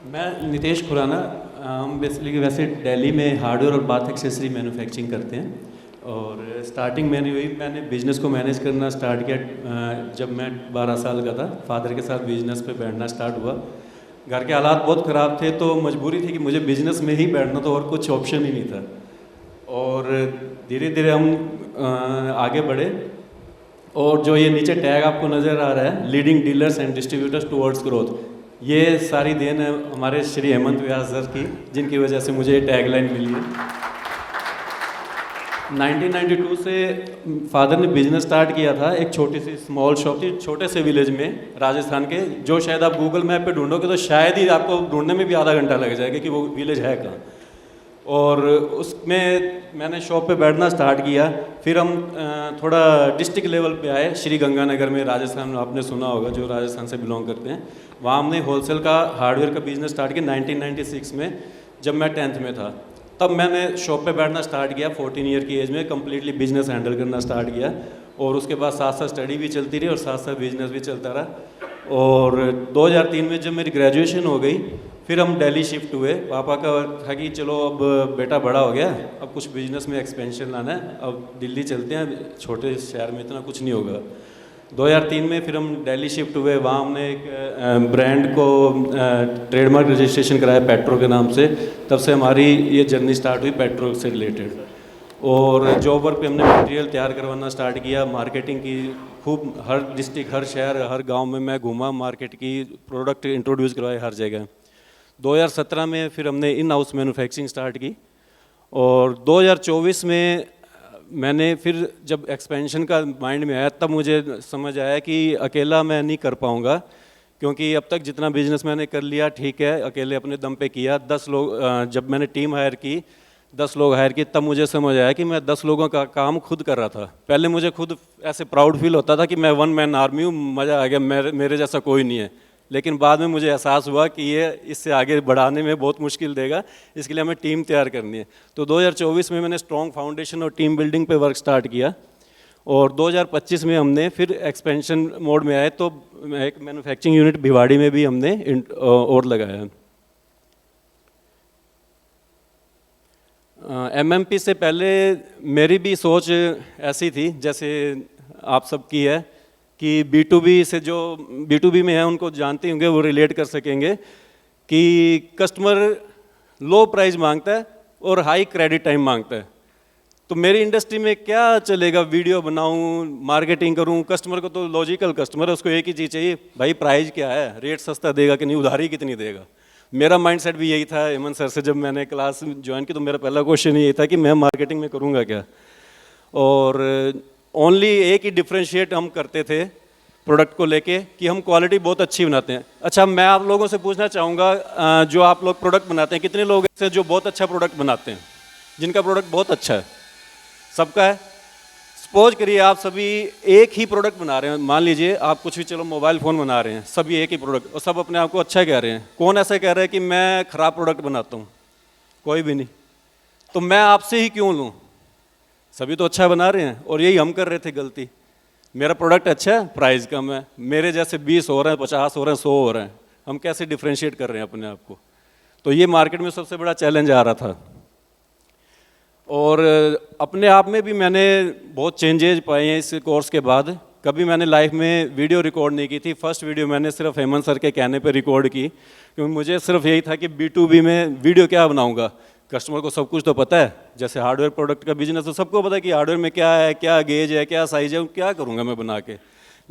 मैं नितेश खुराना। हम बेसिकली वैसे दिल्ली में हार्डवेयर और बाथ एक्सेसरी मैन्युफैक्चरिंग करते हैं। और स्टार्टिंग मैंने बिज़नेस को मैनेज करना स्टार्ट किया जब मैं 12 साल का था। फादर के साथ बिज़नेस पे बैठना स्टार्ट हुआ। घर के हालात बहुत ख़राब थे तो मजबूरी थी कि मुझे बिज़नेस में ही बैठना था और कुछ ऑप्शन ही नहीं था। और धीरे धीरे हम आगे बढ़े। और जो ये नीचे टैग आपको नज़र आ रहा है, leading dealers and distributors towards growth, ये सारी देन है हमारे श्री हेमंत व्यास सर की, जिनकी वजह से मुझे ये टैगलाइन मिली है। 1992 से फादर ने बिजनेस स्टार्ट किया था। एक छोटी सी स्मॉल शॉप थी छोटे से विलेज में राजस्थान के, जो शायद आप गूगल मैप पे ढूंढोगे तो शायद ही आपको ढूंढने में भी आधा घंटा लग जाएगा कि वो विलेज है कहाँ। और उसमें मैंने शॉप पे बैठना स्टार्ट किया। फिर हम थोड़ा डिस्ट्रिक्ट लेवल पे आए, श्री गंगानगर में, राजस्थान, आपने सुना होगा जो राजस्थान से बिलोंग करते हैं। वहाँ हमने होलसेल का हार्डवेयर का बिज़नेस स्टार्ट किया 1996 में, जब मैं 10th में था। तब मैंने शॉप पे बैठना स्टार्ट किया 14 ईयर की एज में, कम्प्लीटली बिजनेस हैंडल करना स्टार्ट किया। और उसके बाद साथ साथ स्टडी भी चलती रही और साथ साथ बिजनेस भी चलता रहा। और 2003 में जब मेरी ग्रेजुएशन हो गई, फिर हम दिल्ली शिफ्ट हुए। पापा का था कि चलो अब बेटा बड़ा हो गया, अब कुछ बिजनेस में एक्सपेंशन लाना है, अब दिल्ली चलते हैं, छोटे शहर में इतना कुछ नहीं होगा। 2003 में फिर हम दिल्ली शिफ्ट हुए। वहाँ हमने एक ब्रांड को ट्रेडमार्क रजिस्ट्रेशन कराया पेट्रो के नाम से। तब से हमारी ये जर्नी स्टार्ट हुई पेट्रो से रिलेटेड। और जॉब वर्क पे हमने मटेरियल तैयार करवाना स्टार्ट किया, मार्केटिंग की खूब, हर डिस्ट्रिक्ट, हर शहर, हर गांव में मैं घूमा, मार्केट की प्रोडक्ट इंट्रोड्यूस करवाए हर जगह। 2017 में फिर हमने इन हाउस मैन्युफैक्चरिंग स्टार्ट की। और 2024 में मैंने फिर जब एक्सपेंशन का माइंड में आया, तब मुझे समझ आया कि अकेला मैं नहीं कर पाऊँगा, क्योंकि अब तक जितना बिजनेस मैंने कर लिया ठीक है, अकेले अपने दम पे किया। 10 लोग, जब मैंने टीम हायर की, 10 लोग हायर किए, तब मुझे समझ आया कि मैं 10 लोगों का काम खुद कर रहा था। पहले मुझे खुद ऐसे प्राउड फील होता था कि मैं वन मैन आर्मी हूँ, मज़ा आ गया, मेरे जैसा कोई नहीं है। लेकिन बाद में मुझे एहसास हुआ कि ये इससे आगे बढ़ाने में बहुत मुश्किल देगा, इसके लिए हमें टीम तैयार करनी है। तो 2024 में मैंने स्ट्रॉन्ग फाउंडेशन और टीम बिल्डिंग पे वर्क स्टार्ट किया। और 2025 में हमने फिर एक्सपेंशन मोड में आए, तो एक मैन्युफैक्चरिंग यूनिट भिवाड़ी में भी हमने और लगाया। एमएमपी से पहले मेरी भी सोच ऐसी थी जैसे आप सबकी है कि B2B से, जो B2B में है उनको जानते होंगे, वो रिलेट कर सकेंगे कि कस्टमर लो प्राइस मांगता है और हाई क्रेडिट टाइम मांगता है। तो मेरी इंडस्ट्री में क्या चलेगा, वीडियो बनाऊं, मार्केटिंग करूं, कस्टमर को तो लॉजिकल कस्टमर है, उसको एक ही चीज़ चाहिए, भाई प्राइस क्या है, रेट सस्ता देगा कि नहीं, उधारी कितनी देगा। मेरा माइंडसेट भी यही था। हेमंत सर से जब मैंने क्लास ज्वाइन की तो मेरा पहला क्वेश्चन यही था कि मैं मार्केटिंग में करूँगा क्या। और ओनली एक ही डिफ्रेंशिएट हम करते थे प्रोडक्ट को लेके कि हम क्वालिटी बहुत अच्छी बनाते हैं। अच्छा, मैं आप लोगों से पूछना चाहूँगा, जो आप लोग प्रोडक्ट बनाते हैं, कितने लोग ऐसे जो बहुत अच्छा प्रोडक्ट बनाते हैं, जिनका प्रोडक्ट बहुत अच्छा है? सबका है। सपोज करिए आप सभी एक ही प्रोडक्ट बना रहे हैं, मान लीजिए आप कुछ भी, चलो मोबाइल फ़ोन बना रहे हैं, सभी एक ही प्रोडक्ट, और सब अपने आप को अच्छा कह रहे हैं। कौन ऐसा कह रहा है कि मैं ख़राब प्रोडक्ट बनाता हूँ? कोई भी नहीं। तो मैं आपसे ही क्यों लूँ? सभी तो अच्छा बना रहे हैं। और यही हम कर रहे थे गलती। मेरा प्रोडक्ट अच्छा है, प्राइस कम है, मेरे जैसे 20 हो रहे हैं, 50 हो रहे हैं, 100 हो रहे हैं, हम कैसे डिफ्रेंशिएट कर रहे हैं अपने आप को? तो ये मार्केट में सबसे बड़ा चैलेंज आ रहा था। और अपने आप में भी मैंने बहुत चेंजेज पाए हैं इस कोर्स के बाद। कभी मैंने लाइफ में वीडियो रिकॉर्ड नहीं की थी। फर्स्ट वीडियो मैंने सिर्फ हेमंत सर के कहने पे रिकॉर्ड की, क्योंकि मुझे सिर्फ यही था कि B2B में वीडियो क्या बनाऊंगा। कस्टमर को सब कुछ तो पता है, जैसे हार्डवेयर प्रोडक्ट का बिजनेस तो सबको पता है कि हार्डवेयर में क्या है, क्या गेज है, क्या साइज है, क्या करूँगा मैं बना के।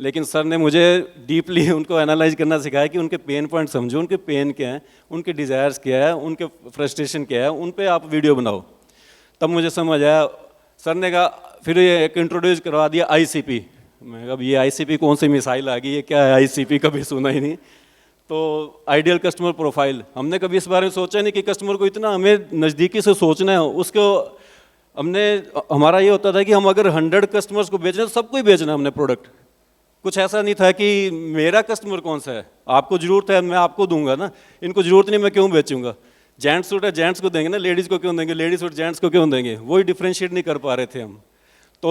लेकिन सर ने मुझे डीपली उनको एनालाइज करना सिखाया कि उनके पेन पॉइंट समझो, उनके पेन क्या हैं, उनके डिज़ायर्स क्या है, उनके फ्रस्ट्रेशन क्या है, उन पर आप वीडियो बनाओ। तब मुझे समझ आया। सर ने कहा, फिर ये एक इंट्रोड्यूस करवा दिया ICP। मैं कहा ये ICP कौन सी मिसाइल आ गई है, क्या है ICP, कभी सुना ही नहीं। तो आइडियल कस्टमर प्रोफाइल, हमने कभी इस बारे में सोचा नहीं कि कस्टमर को इतना हमें नज़दीकी से सोचना है। उसको हमारा ये होता था कि हम अगर 100 कस्टमर्स को बेचना है तो सबको ही बेचना हमने प्रोडक्ट। कुछ ऐसा नहीं था कि मेरा कस्टमर कौन सा है, आपको ज़रूरत है मैं आपको दूंगा ना, इनको ज़रूरत नहीं मैं क्यों बेचूंगा। जेंट्स सूट है जेंट्स को देंगे ना, लेडीज़ को क्यों देंगे, लेडीज़ सूट जेंट्स को क्यों देंगे, वही डिफ्रेंशिएट नहीं कर पा रहे थे हम। तो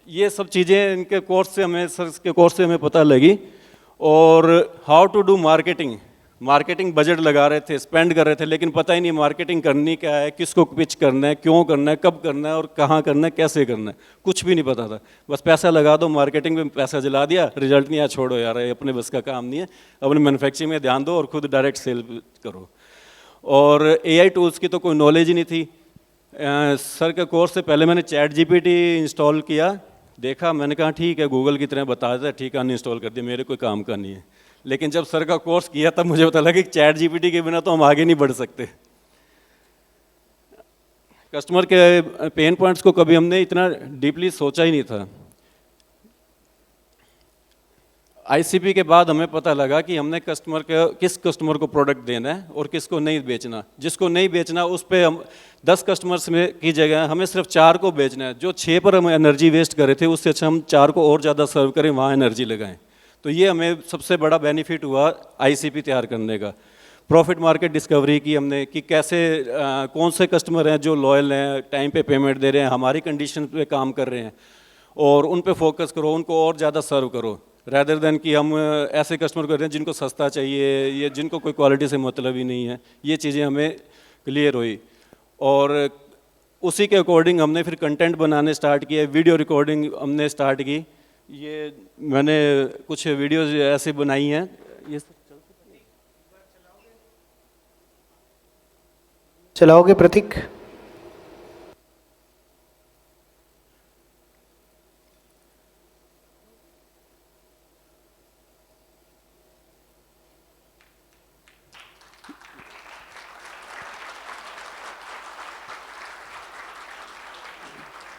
ये सब चीज़ें इनके कोर्स से हमें, सर के कोर्स से हमें पता लगी। और how to do marketing, marketing budget लगा रहे थे, स्पेंड कर रहे थे, लेकिन पता ही नहीं मार्केटिंग करनी क्या है, किसको पिच करना है, क्यों करना है, कब करना है और कहाँ करना है, कैसे करना है, कुछ भी नहीं पता था। बस पैसा लगा दो, मार्केटिंग में पैसा जला दिया, रिजल्ट नहीं आया, छोड़ो यार, ये अपने बस का काम नहीं है, अपने मैन्युफैक्चरिंग में ध्यान दो और खुद डायरेक्ट सेल करो। और AI टूल्स की तो कोई नॉलेज ही नहीं थी। सर के कोर्स से पहले मैंने ChatGPT इंस्टॉल किया, देखा, मैंने कहा ठीक है गूगल की तरह बता देता है, ठीक है अनइंस्टॉल कर दिया, मेरे कोई काम का नहीं है। लेकिन जब सर का कोर्स किया तब मुझे पता लगा कि ChatGPT के बिना तो हम आगे नहीं बढ़ सकते। कस्टमर के पेन पॉइंट्स को कभी हमने इतना डीपली सोचा ही नहीं था। ICP के बाद हमें पता लगा कि हमने किस कस्टमर को प्रोडक्ट देना है और किसको नहीं बेचना। जिसको नहीं बेचना उस पर हम 10 कस्टमर्स में की जगह हमें सिर्फ 4 को बेचना है। जो 6 पर हम एनर्जी वेस्ट कर रहे थे उससे अच्छा हम 4 को और ज़्यादा सर्व करें, वहाँ एनर्जी लगाएं। तो ये हमें सबसे बड़ा बेनिफिट हुआ ICP तैयार करने का। प्रॉफिट मार्केट डिस्कवरी की हमने कि कैसे कौन से कस्टमर हैं जो लॉयल हैं, टाइम पे पेमेंट दे रहे हैं, हमारी कंडीशन पे काम कर रहे हैं, और उन पे फोकस करो, उनको और ज़्यादा सर्व करो, रैदर देन कि हम ऐसे कस्टमर को दें जिनको सस्ता चाहिए या जिनको कोई क्वालिटी से मतलब ही नहीं है। ये चीज़ें हमें क्लियर हुई और उसी के अकॉर्डिंग हमने फिर कंटेंट बनाने स्टार्ट किए, वीडियो रिकॉर्डिंग हमने स्टार्ट की। ये मैंने कुछ वीडियोस ऐसे बनाई हैं, ये चलाओगे प्रतीक?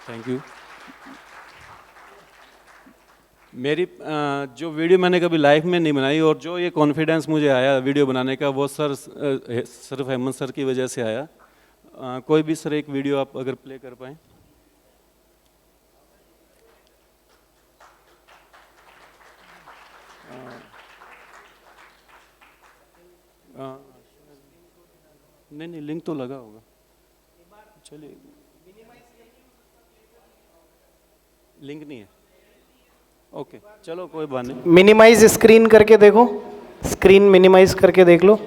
Thank you. मेरी जो वीडियो मैंने कभी लाइफ में नहीं बनाई और जो ये कॉन्फिडेंस मुझे आया वीडियो बनाने का वो सिर्फ हेमंत सर की वजह से आया। कोई भी सर एक वीडियो आप अगर प्ले कर पाएँ। नहीं लिंक तो लगा होगा, चलिए लिंक नहीं है, ओके चलो कोई बात नहीं। मिनिमाइज स्क्रीन करके देखो, स्क्रीन मिनिमाइज करके देख लो।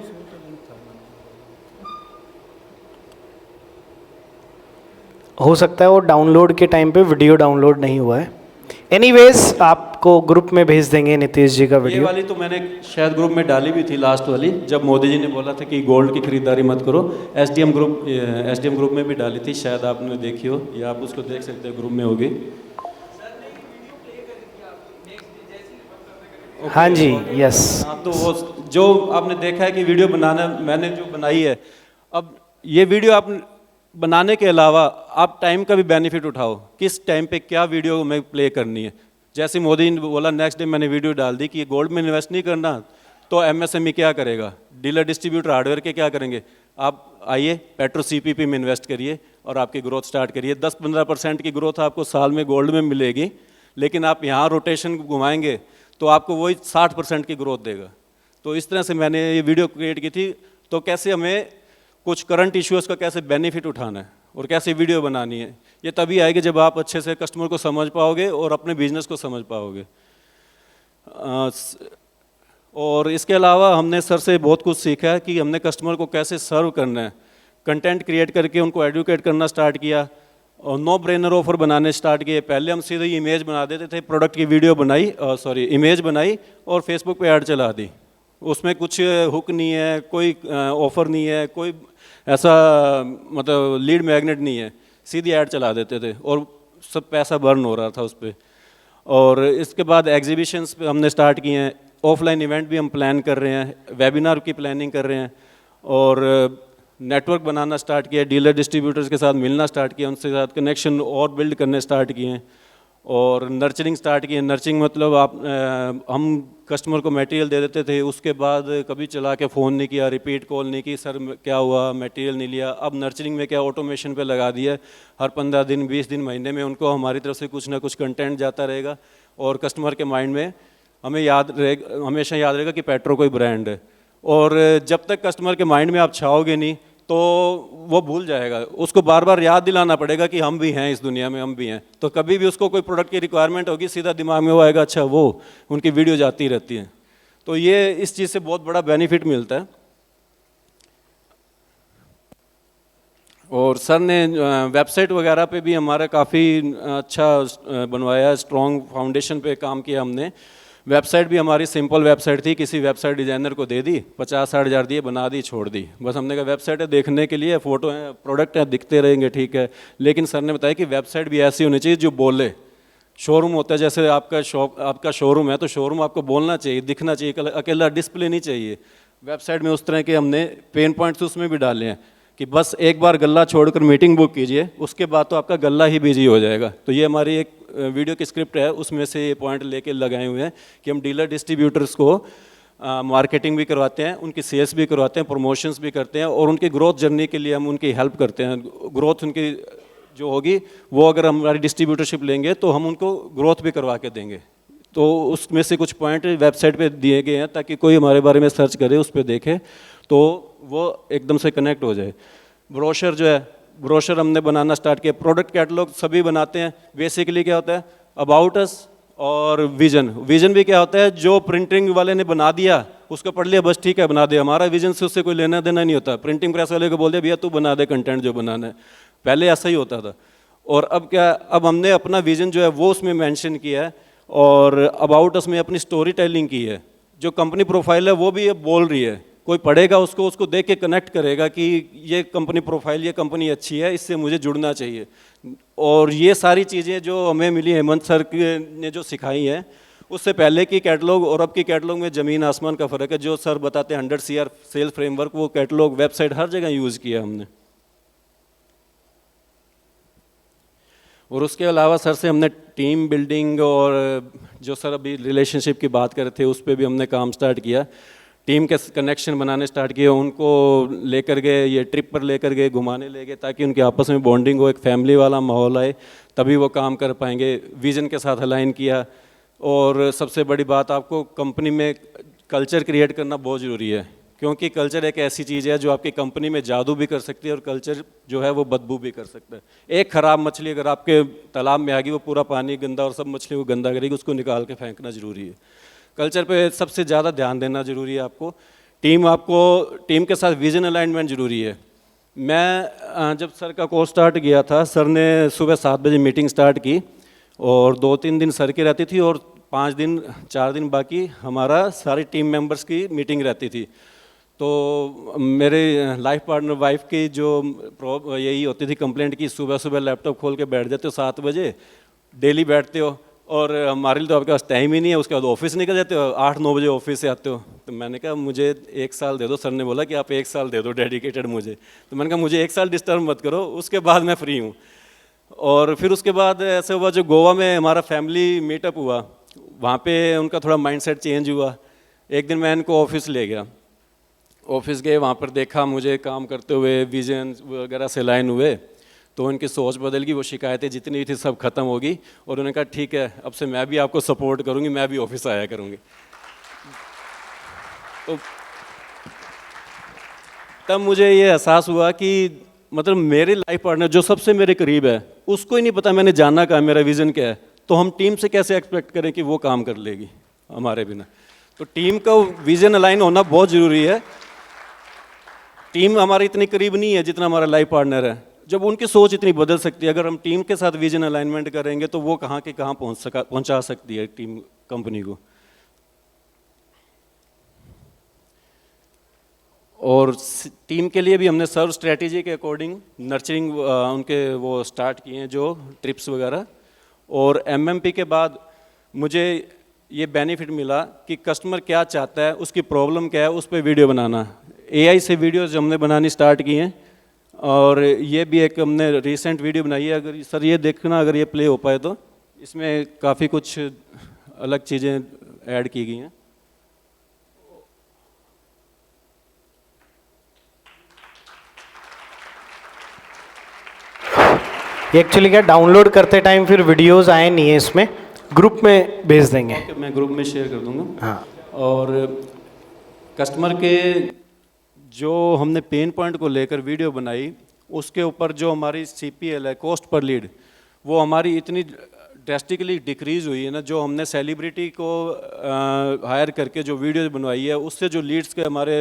हो सकता है वो डाउनलोड के टाइम पे वीडियो डाउनलोड नहीं हुआ है। एनीवेज आपको ग्रुप में भेज देंगे नीतीश जी का ये वीडियो। वाली तो मैंने शायद ग्रुप में डाली भी थी लास्ट वाली, जब मोदी जी ने बोला था कि गोल्ड की खरीदारी मत करो। एसडीएम ग्रुप में भी डाली थी, शायद आपने देखी हो या आप उसको देख सकते हो, ग्रुप में होगी। हाँ जी, यस। हाँ, तो वो जो आपने देखा है कि वीडियो बनाना मैंने जो बनाई है, अब ये वीडियो आप बनाने के अलावा आप टाइम का भी बेनिफिट उठाओ, किस टाइम पे क्या वीडियो में प्ले करनी है। जैसे मोदी ने बोला, नेक्स्ट डे मैंने वीडियो डाल दी कि गोल्ड में इन्वेस्ट नहीं करना, तो एमएसएमई क्या करेगा, डीलर डिस्ट्रीब्यूटर हार्डवेयर के क्या करेंगे। आप आइए पेट्रो सीपीपी में इन्वेस्ट करिए और आपकी ग्रोथ स्टार्ट करिए। 10-15% की ग्रोथ आपको साल में गोल्ड में मिलेगी, लेकिन आप यहाँ रोटेशन घुमाएंगे तो आपको वही 60% की ग्रोथ देगा। तो इस तरह से मैंने ये वीडियो क्रिएट की थी। तो कैसे हमें कुछ करंट इश्यूज़ का कैसे बेनिफिट उठाना है और कैसे वीडियो बनानी है, ये तभी आएगी जब आप अच्छे से कस्टमर को समझ पाओगे और अपने बिजनेस को समझ पाओगे। और इसके अलावा हमने सर से बहुत कुछ सीखा है कि हमने कस्टमर को कैसे सर्व करना है। कंटेंट क्रिएट करके उनको एडुकेट करना स्टार्ट किया और नो ब्रेनर ऑफर बनाने स्टार्ट किए। पहले हम सीधे इमेज बना देते थे, प्रोडक्ट की वीडियो बनाई, इमेज बनाई और फेसबुक पे ऐड चला दी। उसमें कुछ हुक नहीं है, कोई ऑफर नहीं है, कोई ऐसा मतलब लीड मैग्नेट नहीं है, सीधी ऐड चला देते थे और सब पैसा बर्न हो रहा था उस पर। और इसके बाद एग्जीबिशंस पे हमने स्टार्ट किए हैं, ऑफलाइन इवेंट भी हम प्लान कर रहे हैं, वेबिनार की प्लानिंग कर रहे हैं और नेटवर्क बनाना स्टार्ट किया, डीलर डिस्ट्रीब्यूटर्स के साथ मिलना स्टार्ट किया, उनके साथ कनेक्शन और बिल्ड करने स्टार्ट किए हैं और नर्चरिंग स्टार्ट की है। नर्चरिंग मतलब हम कस्टमर को मटेरियल दे देते थे, उसके बाद कभी चला के फ़ोन नहीं किया, रिपीट कॉल नहीं की, सर क्या हुआ, मटेरियल नहीं लिया। अब नर्चरिंग में क्या ऑटोमेशन पे लगा दिया है, हर 15 दिन 20 दिन महीने में उनको हमारी तरफ से कुछ ना कुछ कंटेंट जाता रहेगा और कस्टमर के माइंड में हमेशा याद रहेगा कि पेट्रो कोई ब्रांड है। और जब तक कस्टमर के माइंड में आप छाओगे नहीं तो वो भूल जाएगा, उसको बार बार याद दिलाना पड़ेगा कि हम भी हैं इस दुनिया में, हम भी हैं। तो कभी भी उसको कोई प्रोडक्ट की रिक्वायरमेंट होगी, सीधा दिमाग में वो आएगा, अच्छा वो उनकी वीडियो जाती रहती है। तो ये इस चीज़ से बहुत बड़ा बेनिफिट मिलता है। और सर ने वेबसाइट वगैरह पे भी हमारा काफ़ी अच्छा बनवाया, स्ट्रॉन्ग फाउंडेशन पे काम किया हमने। वेबसाइट भी हमारी सिंपल वेबसाइट थी, किसी वेबसाइट डिज़ाइनर को दे दी, 50-60 हज़ार दिए, बना दी, छोड़ दी। बस हमने कहा वेबसाइट है देखने के लिए, फ़ोटो हैं, प्रोडक्ट हैं, दिखते रहेंगे, ठीक है। लेकिन सर ने बताया कि वेबसाइट भी ऐसी होनी चाहिए जो बोले। शोरूम होता है, जैसे आपका शोरूम है तो शोरूम आपको बोलना चाहिए, दिखना चाहिए, अकेला डिस्प्ले नहीं चाहिए। वेबसाइट में उस तरह के हमने पेन पॉइंट्स उसमें भी डाले हैं कि बस एक बार गल्ला छोड़कर मीटिंग बुक कीजिए, उसके बाद तो आपका गल्ला ही बिजी हो जाएगा। तो ये हमारी एक वीडियो की स्क्रिप्ट है, उसमें से ये पॉइंट लेके लगाए हुए हैं कि हम डीलर डिस्ट्रीब्यूटर्स को मार्केटिंग भी करवाते हैं, उनकी सेल्स भी करवाते हैं, प्रमोशंस भी करते हैं, और उनकी ग्रोथ जर्नी के लिए हम उनकी हेल्प करते हैं। ग्रोथ उनकी जो होगी वो अगर हमारी डिस्ट्रीब्यूटरशिप लेंगे तो हम उनको ग्रोथ भी करवा के देंगे। तो उसमें से कुछ पॉइंट वेबसाइट पे दिए गए हैं ताकि कोई हमारे बारे में सर्च करे, उस पर देखे तो वो एकदम से कनेक्ट हो जाए। ब्रोशर जो है, ब्रोशर हमने बनाना स्टार्ट किया। प्रोडक्ट कैटलॉग सभी बनाते हैं। बेसिकली क्या होता है, अबाउट अस और विजन। विजन भी क्या होता है, जो प्रिंटिंग वाले ने बना दिया उसको पढ़ लिया, बस ठीक है बना दे, हमारा विजन से उससे कोई लेना देना नहीं होता। प्रिंटिंग प्रेस वाले को बोल दिया भैया तू बना दे कंटेंट जो बनाना है, पहले ऐसा ही होता था। और अब क्या, अब हमने अपना विजन जो है वो उसमें मेंशन किया है, और अबाउट अस में अपनी स्टोरी टेलिंग की है। जो कंपनी प्रोफाइल है वो भी अब बोल रही है, कोई पढ़ेगा उसको देख के कनेक्ट करेगा कि ये कंपनी प्रोफाइल, ये कंपनी अच्छी है, इससे मुझे जुड़ना चाहिए। और ये सारी चीज़ें जो हमें मिली हेमंत सर ने जो सिखाई हैं, उससे पहले की कैटलॉग और अब की कैटलॉग में ज़मीन आसमान का फ़र्क है। जो सर बताते हैं 100 CR सेल फ्रेमवर्क, वो कैटलॉग वेबसाइट हर जगह यूज़ किया हमने। और उसके अलावा सर से हमने टीम बिल्डिंग और जो सर अभी रिलेशनशिप की बात कर रहे थे उस पर भी हमने काम स्टार्ट किया। टीम के कनेक्शन बनाने स्टार्ट किए, उनको लेकर गए, ये ट्रिप पर लेकर गए, घुमाने ले गए, ताकि उनके आपस में बॉन्डिंग हो, एक फैमिली वाला माहौल आए, तभी वो काम कर पाएंगे। विज़न के साथ अलाइन किया। और सबसे बड़ी बात, आपको कंपनी में कल्चर क्रिएट करना बहुत ज़रूरी है, क्योंकि कल्चर एक ऐसी चीज़ है जो आपकी कंपनी में जादू भी कर सकती है और कल्चर जो है वो बदबू भी कर सकता है। एक ख़राब मछली अगर आपके तालाब में आ गई, वो पूरा पानी गंदा और सब मछली को गंदा करेगी, उसको निकाल के फेंकना ज़रूरी है। कल्चर पे सबसे ज़्यादा ध्यान देना ज़रूरी है आपको। टीम के साथ विजन अलाइनमेंट ज़रूरी है। मैं जब सर का कोर्स स्टार्ट किया था, सर ने सुबह 7 बजे मीटिंग स्टार्ट की, और 2-3 दिन सर की रहती थी, और 4 दिन बाकी हमारा सारी टीम मेंबर्स की मीटिंग रहती थी। तो मेरे लाइफ पार्टनर वाइफ की जो यही होती थी कंप्लेंट की, सुबह सुबह लैपटॉप खोल के बैठ जाते हो 7 बजे, डेली बैठते हो, और हमारे लिए तो आपके पास टाइम ही नहीं है, उसके बाद ऑफिस निकल जाते हो, 8-9 बजे ऑफिस से आते हो। तो मैंने कहा मुझे 1 साल दे दो। सर ने बोला कि आप 1 साल दे दो डेडिकेटेड मुझे। तो मैंने कहा मुझे 1 साल डिस्टर्ब मत करो, उसके बाद मैं फ्री हूँ। और फिर उसके बाद ऐसे हुआ, जो गोवा में हमारा फैमिली मीटअप हुआ, वहाँ पे उनका थोड़ा माइंडसेट चेंज हुआ। एक दिन मैं इनको ऑफिस ले गया, ऑफिस गए, वहाँ पर देखा मुझे काम करते हुए, विजन वगैरह से लाइन हुए, तो उनकी सोच बदल गई। वो शिकायतें जितनी थी सब खत्म होगी, और उन्होंने कहा ठीक है अब से मैं भी आपको सपोर्ट करूँगी, मैं भी ऑफिस आया करूँगी। तो तब मुझे ये एहसास हुआ कि मतलब मेरे लाइफ पार्टनर जो सबसे मेरे करीब है, उसको ही नहीं पता मैंने जाना क्या, मेरा विज़न क्या है, तो हम टीम से कैसे एक्सपेक्ट करें कि वो काम कर लेगी हमारे बिना। तो टीम का विज़न अलाइन होना बहुत ज़रूरी है। टीम हमारे इतनी करीब नहीं है जितना हमारा लाइफ पार्टनर है, जब उनकी सोच इतनी बदल सकती है। अगर हम टीम के साथ विजन अलाइनमेंट करेंगे तो वो कहाँ के कहाँ पहुँचा सकती है टीम कंपनी को। और टीम के लिए भी हमने सर्व स्ट्रेटेजी के अकॉर्डिंग नर्चरिंग उनके वो स्टार्ट किए हैं, जो ट्रिप्स वगैरह। और एमएमपी के बाद मुझे ये बेनिफिट मिला कि कस्टमर क्या चाहता है, उसकी प्रॉब्लम क्या है, उस पर वीडियो बनाना। एआई से वीडियोस हमने बनानी स्टार्ट की हैं, और ये भी एक हमने रिसेंट वीडियो बनाई है। अगर सर ये देखना, अगर ये प्ले हो पाए तो इसमें काफ़ी कुछ अलग चीज़ें ऐड की गई हैं। एक्चुअली क्या, डाउनलोड करते टाइम फिर वीडियोस आए नहीं है, इसमें ग्रुप में भेज देंगे। मैं ग्रुप में शेयर कर दूंगा। हाँ। और कस्टमर के जो हमने पेन पॉइंट को लेकर वीडियो बनाई, उसके ऊपर जो हमारी CPL है, कॉस्ट पर लीड, वो हमारी इतनी ड्रेस्टिकली डिक्रीज़ हुई है ना, जो हमने सेलिब्रिटी को हायर करके जो वीडियोज बनवाई है, उससे जो लीड्स के हमारे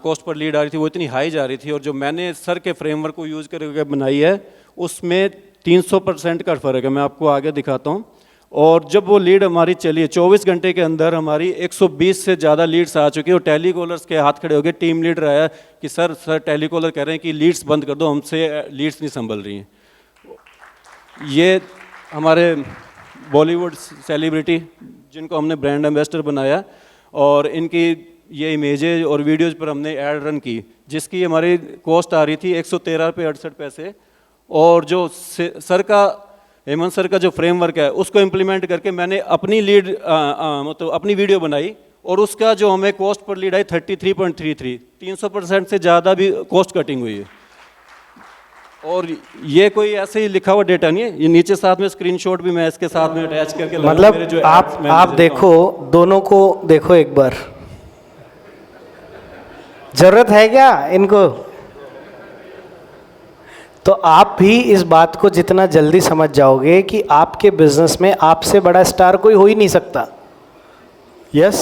कॉस्ट पर लीड आ रही थी वो इतनी हाई जा रही थी, और जो मैंने सर के फ्रेमवर्क को यूज़ करके बनाई है उसमें 300% का फ़र्क है। मैं आपको आगे दिखाता हूँ। और जब वो लीड हमारी चली है 24 घंटे के अंदर हमारी 120 से ज़्यादा लीड्स आ चुकी है, और टेलीकॉलर्स के हाथ खड़े हो गए। टीम लीडर आया कि सर टेलीकॉलर कह रहे हैं कि लीड्स बंद कर दो, हमसे लीड्स नहीं संभल रही हैं। ये हमारे बॉलीवुड सेलिब्रिटी जिनको हमने ब्रांड एम्बेसडर बनाया, और इनकी ये इमेजेज और वीडियोज़ पर हमने ऐड रन की, जिसकी हमारी कॉस्ट आ रही थी 113 रुपये 68 पैसे। और जो सर का, हेमंत सर का जो फ्रेमवर्क है उसको इम्प्लीमेंट करके मैंने अपनी लीड मतलब अपनी वीडियो बनाई, और उसका जो हमें कॉस्ट पर लीड आई 33.33, 300% से ज़्यादा भी कॉस्ट कटिंग हुई है। और ये कोई ऐसे ही लिखा हुआ डेटा नहीं है, ये नीचे साथ में स्क्रीनशॉट भी मैं इसके साथ में अटैच करके मतलब आप देखो, दोनों को देखो एक बार, जरूरत है क्या इनको? तो आप भी इस बात को जितना जल्दी समझ जाओगे कि आपके बिजनेस में आपसे बड़ा स्टार कोई हो ही नहीं सकता। यस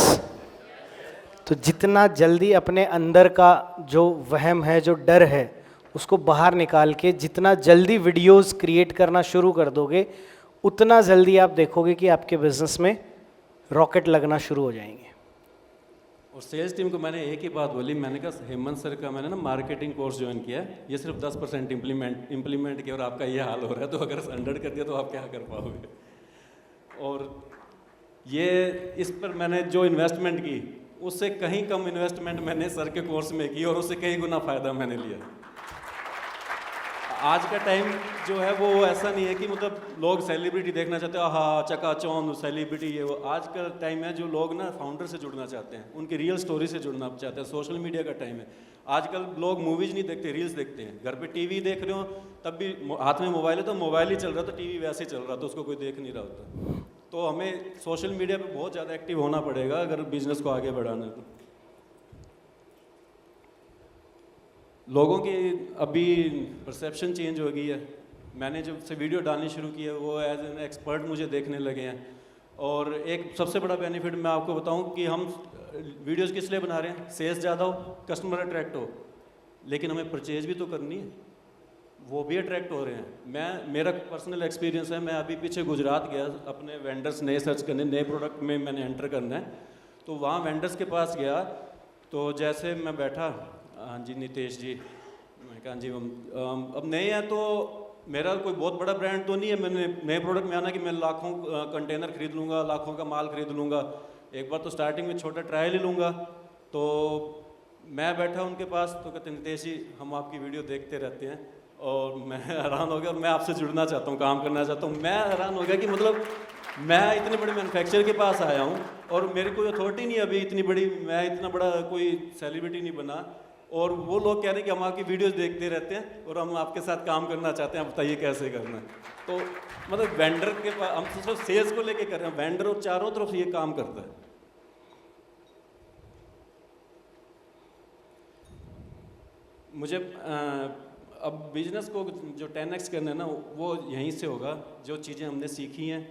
तो जितना जल्दी अपने अंदर का जो वहम है, जो डर है, उसको बाहर निकाल के जितना जल्दी वीडियोस क्रिएट करना शुरू कर दोगे, उतना जल्दी आप देखोगे कि आपके बिजनेस में रॉकेट लगना शुरू हो जाएंगे। और सेल्स टीम को मैंने एक ही बात बोली, मैंने कहा हेमंत सर का मैंने ना मार्केटिंग कोर्स ज्वाइन किया है, ये सिर्फ 10% इम्प्लीमेंट किया और आपका ये हाल हो रहा है, तो अगर 100 कर दिया तो आप क्या कर पाओगे। और ये इस पर मैंने जो इन्वेस्टमेंट की उससे कहीं कम इन्वेस्टमेंट मैंने सर के कोर्स में की, और उससे कहीं गुना फ़ायदा मैंने लिया। आज का टाइम जो है वो ऐसा नहीं है कि मतलब लोग सेलिब्रिटी देखना चाहते हैं, हाँ चकाचौंध सेलिब्रिटी ये वो। आज का टाइम है जो लोग ना फाउंडर से जुड़ना चाहते हैं, उनकी रियल स्टोरी से जुड़ना चाहते हैं। सोशल मीडिया का टाइम है, आजकल लोग मूवीज़ नहीं देखते, रील्स देखते हैं। घर पे टीवी देख रहे हो तब भी हाथ में मोबाइल है, तो मोबाइल ही चल रहा, तो टीवी वैसे ही चल रहा, तो उसको कोई देख नहीं रहा होता। तो हमें सोशल मीडिया पर बहुत ज़्यादा एक्टिव होना पड़ेगा अगर बिजनेस को आगे बढ़ाना है। तो लोगों की अभी परसेप्शन चेंज हो गई है। मैंने जब से वीडियो डालनी शुरू की है वो एज एन एक्सपर्ट मुझे देखने लगे हैं। और एक सबसे बड़ा बेनिफिट मैं आपको बताऊं कि हम वीडियोस किस लिए बना रहे हैं, सेल्स ज़्यादा हो, कस्टमर अट्रैक्ट हो, लेकिन हमें परचेज भी तो करनी है, वो भी अट्रैक्ट हो रहे हैं। मेरा पर्सनल एक्सपीरियंस है, मैं अभी पीछे गुजरात गया अपने वेंडर्स नए सर्च करने, नए प्रोडक्ट में मैंने एंटर करना है, तो वहाँ वेंडर्स के पास गया, तो जैसे मैं बैठा, हाँ जी नितेश जी, मैं कहा जी अब नए हैं तो मेरा कोई बहुत बड़ा ब्रांड तो नहीं है, मैंने नए प्रोडक्ट में आना कि मैं लाखों कंटेनर खरीद लूँगा, लाखों का माल खरीद लूँगा, एक बार तो स्टार्टिंग में छोटा ट्रायल ही लूँगा। तो मैं बैठा उनके पास, तो कहते नितेश जी हम आपकी वीडियो देखते रहते हैं और मैं हैरान हो गया और मैं आपसे जुड़ना चाहता हूँ, काम करना चाहता हूँ। मैं हैरान हो गया कि मतलब मैं इतने बड़े मैन्युफैक्चरर के पास आया हूँ और मेरी कोई अथॉरिटी नहीं अभी इतनी बड़ी, मैं इतना बड़ा कोई सेलिब्रिटी नहीं बना, और वो लोग कह रहे हैं कि हम आपकी वीडियोस देखते रहते हैं और हम आपके साथ काम करना चाहते हैं, आप बताइए कैसे करना है। तो मतलब वेंडर के पास हम सिर्फ सेल्स को लेके कर रहे हैं, वेंडर और चारों तरफ से ये काम करता है। मुझे अब बिजनेस को जो 10x करना है ना, वो यहीं से होगा। जो चीज़ें हमने सीखी हैं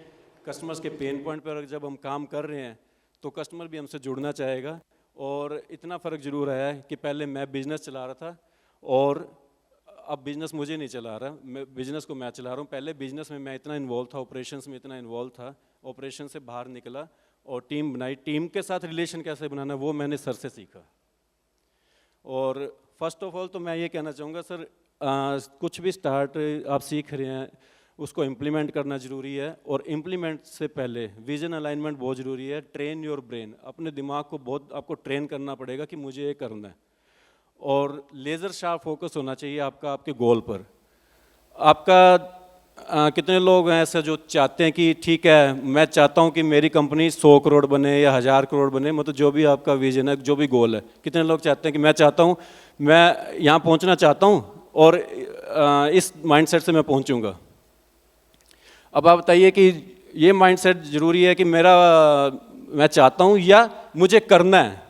कस्टमर्स के पेन पॉइंट पर जब हम काम कर रहे हैं तो कस्टमर भी हमसे जुड़ना चाहेगा। और इतना फ़र्क ज़रूर आया है कि पहले मैं बिज़नेस चला रहा था और अब बिज़नेस मुझे नहीं चला रहा, मैं बिज़नेस को मैं चला रहा हूँ। पहले बिज़नेस में मैं इतना इन्वॉल्व था, ऑपरेशंस में इतना इन्वॉल्व था, ऑपरेशन से बाहर निकला और टीम बनाई। टीम के साथ रिलेशन कैसे बनाना वो मैंने सर से सीखा। और फर्स्ट ऑफ ऑल तो मैं ये कहना चाहूँगा सर, कुछ भी स्टार्ट आप सीख रहे हैं उसको इम्प्लीमेंट करना ज़रूरी है, और इम्प्लीमेंट से पहले विजन अलाइनमेंट बहुत ज़रूरी है। ट्रेन योर ब्रेन, अपने दिमाग को बहुत आपको ट्रेन करना पड़ेगा कि मुझे ये करना है, और लेज़र शार्प फोकस होना चाहिए आपका आपके गोल पर। आपका कितने लोग हैं ऐसे जो चाहते हैं कि ठीक है मैं चाहता हूँ कि मेरी कंपनी 100 करोड़ बने या 1000 करोड़ बने, मतलब जो भी आपका विजन है, जो भी गोल है, कितने लोग चाहते हैं कि मैं चाहता हूँ मैं यहाँ पहुँचना चाहता हूँ और इस माइंडसेट से मैं पहुँचूँगा। अब आप बताइए कि ये माइंडसेट ज़रूरी है कि मैं चाहता हूँ या मुझे करना है।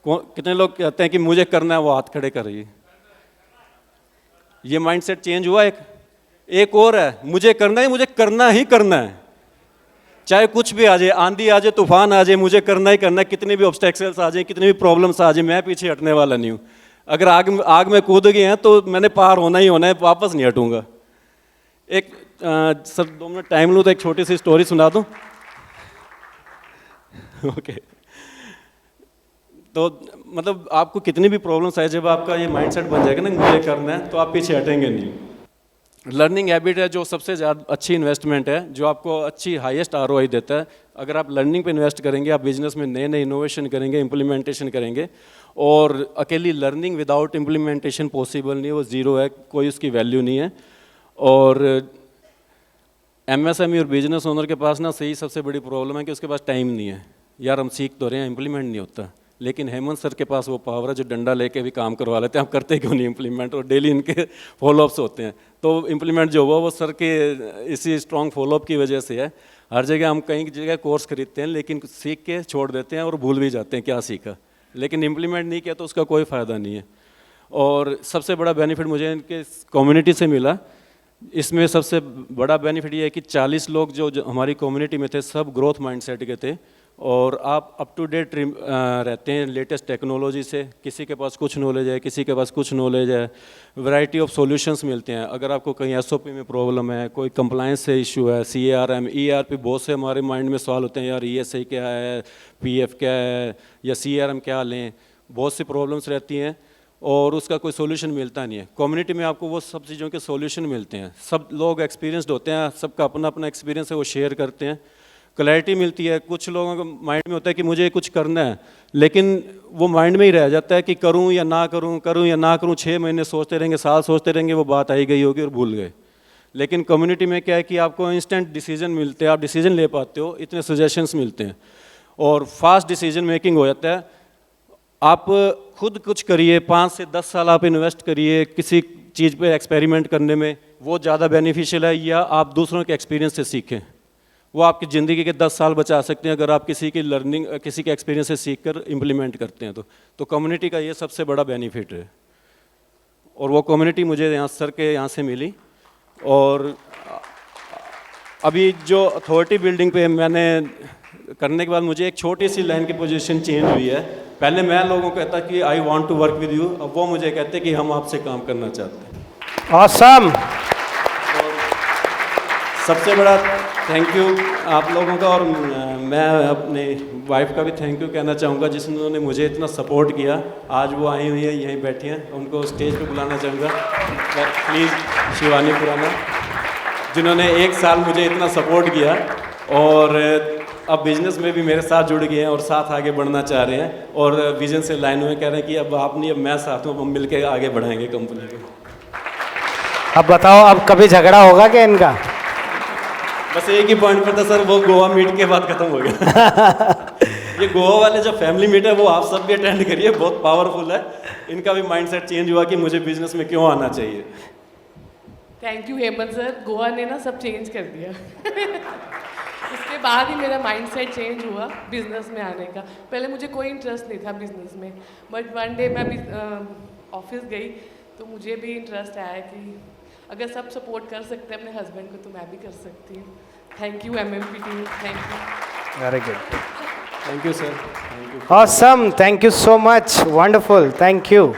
कितने लोग कहते हैं कि मुझे करना है, वो हाथ खड़े करिए। ये माइंडसेट चेंज हुआ। एक और है, मुझे करना है, मुझे करना ही करना है, चाहे कुछ भी आ जाए, आंधी आ जाए, तूफान आ जाए, मुझे करना ही करना है, कितने भी ऑब्स्टेकल्स आ जाए, कितनी भी प्रॉब्लम्स आ जाए, मैं पीछे हटने वाला नहीं हूँ। अगर आग में कूद गए हैं तो मैंने पार होना ही होना है, वापस नहीं हटूंगा। एक सर 2 मिनट टाइम लूँ तो एक छोटी सी स्टोरी सुना दूँ? ओके। तो मतलब आपको कितनी भी प्रॉब्लम्स आए, जब आपका ये माइंडसेट बन जाएगा ना मुझे करना है, तो आप पीछे हटेंगे नहीं। लर्निंग हैबिट है जो सबसे ज़्यादा अच्छी इन्वेस्टमेंट है, जो आपको अच्छी हाईएस्ट आरओआई देता है। अगर आप लर्निंग पे इन्वेस्ट करेंगे, आप बिजनेस में नए नए इनोवेशन करेंगे, इम्प्लीमेंटेशन करेंगे, और अकेली लर्निंग विदाउट इम्प्लीमेंटेशन पॉसिबल नहीं है, वो ज़ीरो है, कोई उसकी वैल्यू नहीं है। और एमएसएमई और बिजनेस ओनर के पास ना सही सबसे बड़ी प्रॉब्लम है कि उसके पास टाइम नहीं है। यार हम सीख तो रहे हैं, इम्प्लीमेंट नहीं होता। लेकिन हेमंत सर के पास वो पावर है जो डंडा लेके भी काम करवा लेते हैं, आप करते क्यों नहीं इम्प्लीमेंट, और डेली इनके फॉलोअप्स होते हैं। तो इम्प्लीमेंट जो हुआ वो सर के इसी स्ट्रॉन्ग फॉलोअप की वजह से है। हर जगह हम कई जगह कोर्स खरीदते हैं, लेकिन सीख के छोड़ देते हैं और भूल भी जाते हैं क्या सीखा, लेकिन इम्प्लीमेंट नहीं किया तो उसका कोई फ़ायदा नहीं है। और सबसे बड़ा बेनिफिट मुझे इनके कम्युनिटी से मिला। इसमें सबसे बड़ा बेनिफिट ये है कि 40 लोग जो हमारी कम्युनिटी में थे, सब ग्रोथ माइंडसेट के थे, और आप अप टू डेट रहते हैं लेटेस्ट टेक्नोलॉजी से। किसी के पास कुछ नॉलेज है, किसी के पास कुछ नॉलेज है, वैरायटी ऑफ सॉल्यूशंस मिलते हैं। अगर आपको कहीं एसओपी में प्रॉब्लम है, कोई कंप्लायंस से इशू है, सीआरएम, ईआरपी, बहुत से हमारे माइंड में सवाल होते हैं, यार ईएसआई क्या है, पीएफ क्या है, या सीआरएम क्या लें, बहुत सी प्रॉब्लम्स रहती हैं और उसका कोई सोल्यूशन मिलता नहीं है। कम्युनिटी में आपको वो सब चीज़ों के सोल्यूशन मिलते हैं, सब लोग एक्सपीरियंसड होते हैं, सबका अपना अपना एक्सपीरियंस है, वो शेयर करते हैं, क्लैरिटी मिलती है। कुछ लोगों को माइंड में होता है कि मुझे कुछ करना है, लेकिन वो माइंड में ही रह जाता है कि करूं या ना करूं, करूं या ना करूं। 6 महीने सोचते रहेंगे, साल सोचते रहेंगे, वो बात आई गई होगी और भूल गए। लेकिन कम्युनिटी में क्या है कि आपको इंस्टेंट डिसीजन मिलते हैं, आप डिसीजन ले पाते हो, इतने सजेशंस मिलते हैं और फास्ट डिसीजन मेकिंग हो जाता है। आप खुद कुछ करिए, 5 से 10 साल आप इन्वेस्ट करिए किसी चीज़ पे एक्सपेरिमेंट करने में, वो ज़्यादा बेनिफिशियल है, या आप दूसरों के एक्सपीरियंस से सीखें। वो आपकी ज़िंदगी के 10 साल बचा सकते हैं अगर आप किसी की लर्निंग, किसी के एक्सपीरियंस से सीख कर इम्प्लीमेंट करते हैं। तो कम्युनिटी का ये सबसे बड़ा बेनिफिट है, और वो कम्युनिटी मुझे यहाँ सर के यहाँ से मिली। और अभी जो अथॉरिटी बिल्डिंग पे मैंने करने के बाद मुझे एक छोटी सी लाइन की पोजीशन चेंज हुई है। पहले मैं लोगों को कहता कि I want to work with you, अब वो मुझे कहते कि हम आपसे काम करना चाहते हैं। ऑसम। सबसे बड़ा थैंक यू आप लोगों का, और मैं अपने वाइफ का भी थैंक यू कहना चाहूँगा जिन्होंने मुझे इतना सपोर्ट किया। आज वो आई हुई है, यहीं बैठी हैं, उनको स्टेज पे बुलाना चाहूँगा प्लीज़, शिवानी खुराना, जिन्होंने 1 साल मुझे इतना सपोर्ट किया और अब बिजनेस में भी मेरे साथ जुड़ गए हैं और साथ आगे बढ़ना चाह रहे हैं, और विजन से लाइन में कह रहे हैं कि अब आप नहीं, अब मैं साथ हूँ, हम मिल के आगे बढ़ाएंगे कंपनी को। अब बताओ, अब कभी झगड़ा होगा क्या इनका? बस एक ही पॉइंट पर था सर, वो गोवा मीट के बाद खत्म हो गया। ये गोवा वाले जो फैमिली मीट है वो आप सब भी अटेंड करिए, बहुत पावरफुल है। इनका भी माइंडसेट चेंज हुआ कि मुझे बिजनेस में क्यों आना चाहिए। Thank you Hemant sir, Goa ने ना सब चेंज कर दिया। उसके बाद ही मेरा माइंडसेट चेंज हुआ बिजनेस में आने का। पहले मुझे कोई इंटरेस्ट नहीं था बिजनेस में, बट वन डे मैं ऑफिस गई तो मुझे भी इंटरेस्ट आया कि अगर सब सपोर्ट कर सकते हैं अपने हस्बैंड को तो मैं भी कर सकती हूँ। Thank you MMP team, thank you. Very good, thank you sir, thank you. Awesome, thank you so much, wonderful, thank you.